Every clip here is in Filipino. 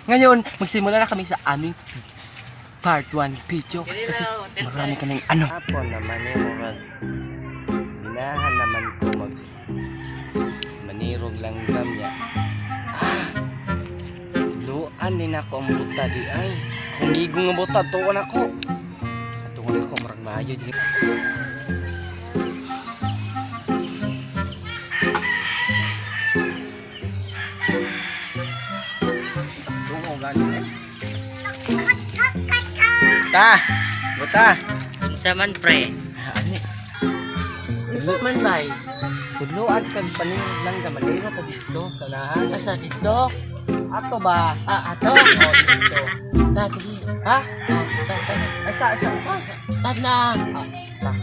Ngayon, magsimula na kami sa aming part 1 video. Kasi marami ka ng ano. Apo naman eh, murag binahan naman ko manirog langgam niya. Luan din ako ang buta di ay. Humigong ang buta, tuwan ako. Tuwan ako, marag maayo din. Tuwan galing eh. Ta! Buta! Unsa man pre? Ani, Unsa man bay? kudluan kag panirog langgam, maliro ta dito sa nahan. Asa dito? Ato ba? Ato. O, dito. Dati. Ha? Dati. Ay, sa? Tad na.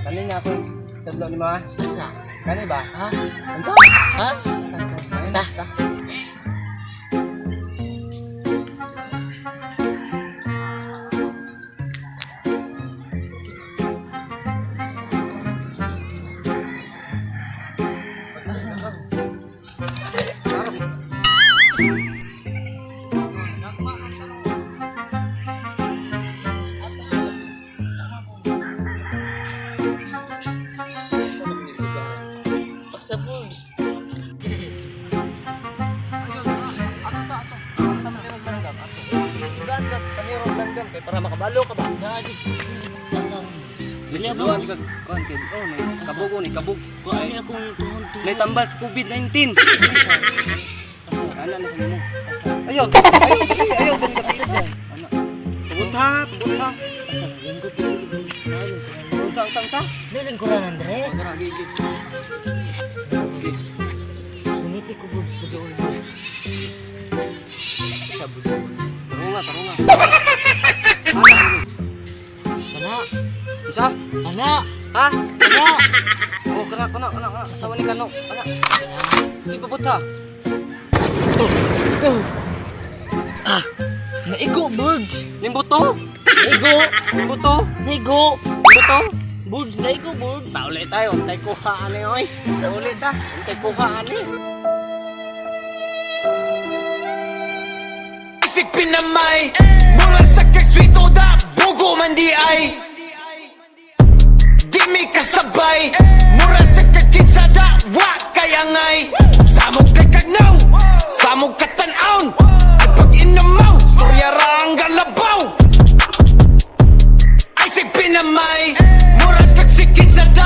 Kani nga ako tatlo ni mga. Asa? Kani ba? Ha? Ansa? Ha? Ta. Asa bulbs? Panirong langgam kay para makabalo ka ba? Dati. Asa? Dili Luan bulbs. kag content. Oh, nay kabog ni kabog. Kuan akong tuhon. Nay tambal sa COVID-19. Asa? Ana na sa mo. Ayaw! Ayaw! Din ka pito. Ana. Tubutha. Asa? Lingkod dito. Unsa? Niling kuran Andre. Pagara gigit. Nangiti ko bulbs pud ul bulbs. Asa bulbs? Tarunga. Ana. Unsa? Ana. Ha? Ana. Oh, kana. Asawa ni kano. Ana. Di pa buta. Naigo bulbs. Nimbuto. Naigo. Nimbuto. Naigo. Nimbuto. Bulbs naigo bulbs. Saulit tayo. Untay kuha ani oy. Saulit ta. Untay kuha ani. Isik pinamay Mula sa kagswito da Bugo man di ay Di mi kasabay Mura